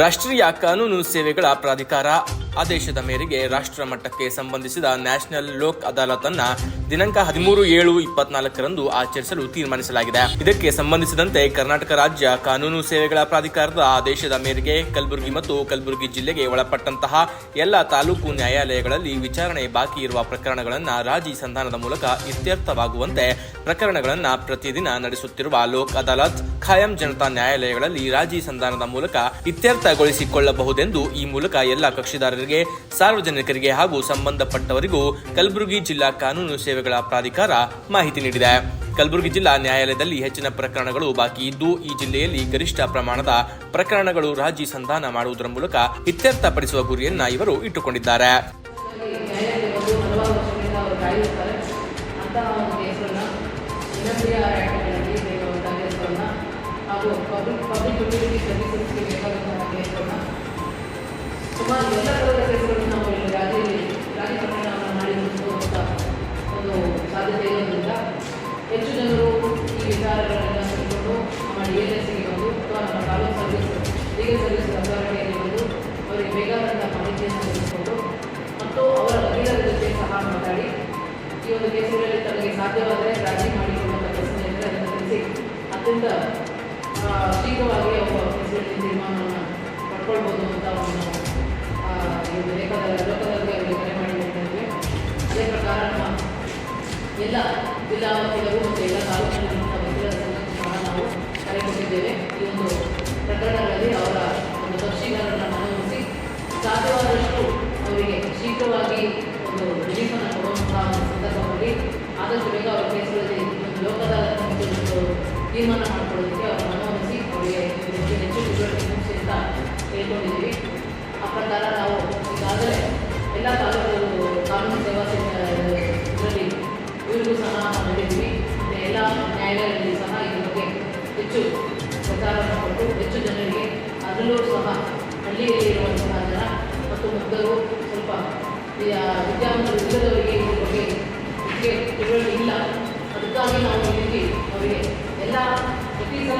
ರಾಷ್ಟ್ರೀಯ ಕಾನೂನು ಸೇವೆಗಳ ಪ್ರಾಧಿಕಾರ ಆದೇಶದ ಮೇರೆಗೆ ರಾಷ್ಟ್ರ ಮಟ್ಟಕ್ಕೆ ಸಂಬಂಧಿಸಿದ ನ್ಯಾಷನಲ್ ಲೋಕ್ ಅದಾಲತ್ ಅನ್ನ ದಿನಾಂಕ 13/7/24ರಂದು ಆಚರಿಸಲು ತೀರ್ಮಾನಿಸಲಾಗಿದೆ. ಇದಕ್ಕೆ ಸಂಬಂಧಿಸಿದಂತೆ ಕರ್ನಾಟಕ ರಾಜ್ಯ ಕಾನೂನು ಸೇವೆಗಳ ಪ್ರಾಧಿಕಾರದ ಆದೇಶದ ಮೇರೆಗೆ ಕಲಬುರಗಿ ಮತ್ತು ಕಲಬುರಗಿ ಜಿಲ್ಲೆಗೆ ಒಳಪಟ್ಟಂತಹ ಎಲ್ಲ ತಾಲೂಕು ನ್ಯಾಯಾಲಯಗಳಲ್ಲಿ ವಿಚಾರಣೆ ಬಾಕಿ ಇರುವ ಪ್ರಕರಣಗಳನ್ನು ರಾಜಿ ಸಂಧಾನದ ಮೂಲಕ ಇತ್ಯರ್ಥವಾಗುವಂತೆ ಪ್ರಕರಣಗಳನ್ನು ಪ್ರತಿದಿನ ನಡೆಸುತ್ತಿರುವ ಲೋಕ್ ಅದಾಲತ್ ಖಾಯಂ ಜನತಾ ನ್ಯಾಯಾಲಯಗಳಲ್ಲಿ ರಾಜಿ ಸಂಧಾನದ ಮೂಲಕ ಇತ್ಯರ್ಥಗೊಳಿಸಿಕೊಳ್ಳಬಹುದೆಂದು ಈ ಮೂಲಕ ಎಲ್ಲ ಕಕ್ಷಿದಾರರಿಗೆ, ಸಾರ್ವಜನಿಕರಿಗೆ ಹಾಗೂ ಸಂಬಂಧಪಟ್ಟವರಿಗೂ ಕಲಬುರಗಿ ಜಿಲ್ಲಾ ಕಾನೂನು ಸೇವೆಗಳ ಪ್ರಾಧಿಕಾರ ಮಾಹಿತಿ ನೀಡಿದೆ. ಕಲಬುರಗಿ ಜಿಲ್ಲಾ ನ್ಯಾಯಾಲಯದಲ್ಲಿ ಹೆಚ್ಚಿನ ಪ್ರಕರಣಗಳು ಬಾಕಿ ಇದ್ದು, ಈ ಜಿಲ್ಲೆಯಲ್ಲಿ ಗರಿಷ್ಠ ಪ್ರಮಾಣದ ಪ್ರಕರಣಗಳು ರಾಜಿ ಸಂಧಾನ ಮಾಡುವುದರ ಮೂಲಕ ಇತ್ಯರ್ಥಪಡಿಸುವ ಗುರಿಯನ್ನ ಇವರು ಇಟ್ಟುಕೊಂಡಿದ್ದಾರೆ. ಸುಮಾರು ಎಲ್ಲ ಥರದ ಕೇಸುಗಳನ್ನು ನಾವು ಇಲ್ಲಿ ರಾಜಿ ಪ್ರಕರಣವನ್ನು ಮಾಡಿ ಮುಗಿಸುವಂಥ ಒಂದು ಸಾಧ್ಯತೆ ಇರೋದ್ರಿಂದ ಹೆಚ್ಚು ಜನರು ಈ ವಿಚಾರಗಳನ್ನೆಲ್ಲ ತಿಳ್ಕೊಂಡು ನಮ್ಮ DLSಗೆ ಬಂದು ಅಥವಾ ನಮ್ಮ ತಾಲೂಕು ಸರ್ವಿಸ್ ಲೀಗಲ್ ಸರ್ವಿಸ್ ಅಥಾರಿಟಿಯಲ್ಲಿ ಬಂದು ಅವರಿಗೆ ಬೇಕಾದಂಥ ಮಾಹಿತಿಯನ್ನು ತಿಳಿಸಿಕೊಂಡು ಮತ್ತು ಅವರ ವಕೀಲರ ಜೊತೆ ಸಹ ಮಾತಾಡಿ ಈ ಒಂದು ಕೇಸುಗಳಲ್ಲಿ ತನಗೆ ಸಾಧ್ಯವಾದರೆ ರಾಜಿ ಮಾಡಿಕೊಳ್ಳುವಂಥ ಪ್ರಶ್ನೆ ಇದ್ದರೆ ಅದನ್ನು ತಿಳಿಸಿ ಅತ್ಯಂತ ಶೀಘ್ರವಾಗಿ ಅವರ ಕೇಸುಗಳಲ್ಲಿ ತೀರ್ಮಾನವನ್ನು ಪಡ್ಕೊಳ್ಬೋದು ಅಂತ ಒಂದು ಲೋಕದಲ್ಲಿ ಅವರಿಗೆ ಕರೆ ಮಾಡಿ ಹೇಳಿದ್ದೇವೆ. ಅದೇ ಪ್ರಕಾರ ನಮ್ಮ ಎಲ್ಲ ಜಿಲ್ಲಾ ವಕೀಲರು ಮತ್ತು ಎಲ್ಲ ತಾಲೂಕಿನಲ್ಲಿರುವಂಥ ವಕೀಲರ ಸಂಘಕ್ಕೂ ಸಹ ನಾವು ಕರೆ ಕೊಟ್ಟಿದ್ದೇವೆ. ಈ ಒಂದು ಪ್ರಕರಣಗಳಲ್ಲಿ ಅವರ ಒಂದು ತಫ್ಸೀಲನ್ನು ಮನವೊಲಿಸಿ ಸಾಧ್ಯವಾದಷ್ಟು ಅವರಿಗೆ ಶೀಘ್ರವಾಗಿ ಒಂದು ರಿಲೀಫನ್ನು ಕೊಡುವಂತಹ ಒಂದು ಸಂದರ್ಭದಲ್ಲಿ ಆದಷ್ಟು ಬೇಗ ಅವರ ಕೇಸುಗಳಲ್ಲಿ ಒಂದು ಲೋಕದ ಒಂದು ತೀರ್ಮಾನ ಮಾಡಿಕೊಳ್ಳೋದಕ್ಕೆ ಅವರ ಮನವೊಲಿಸಿ ಅವರಿಗೆ ಹೆಚ್ಚು ತಿಳುವಳಿಕೆ ಮುಗಿಸಿ ಅಂತ ಹೇಳ್ಕೊಂಡಿದ್ದೀವಿ. ಆ ಪ್ರಕಾರ ನಾವು ಈಗಾಗಲೇ ಎಲ್ಲ ತಾಲೂಕು ಕಾನೂನು ಸೇವಾ ಇದರಲ್ಲಿ ಇವರಿಗೂ ಸಹ ನಾವು ಹೇಳಿದ್ವಿ. ಮತ್ತು ಎಲ್ಲ ನ್ಯಾಯಾಲಯದಲ್ಲಿ ಸಹ ಈ ಬಗ್ಗೆ ಹೆಚ್ಚು ಪ್ರಚಾರವನ್ನು ಕೊಟ್ಟು ಹೆಚ್ಚು ಜನರಿಗೆ, ಅದರಲ್ಲೂ ಸಹ ಹಳ್ಳಿಯಲ್ಲಿ ಇರುವಂತಹ ಜನ ಮತ್ತು ಮುಗ್ಧರು ಸ್ವಲ್ಪ ವಿದ್ಯಾವಂತರು ಇಲ್ಲದವರಿಗೆ ಈ ಬಗ್ಗೆ ಹೆಚ್ಚಿಗೆ ತಿಳುವಳಿಕೆ ಇಲ್ಲ. ಅದಕ್ಕಾಗಿ ನಾವು ಈ ರೀತಿ ಅವರಿಗೆ ಎಲ್ಲ ಪ್ರತಿ ಸಲ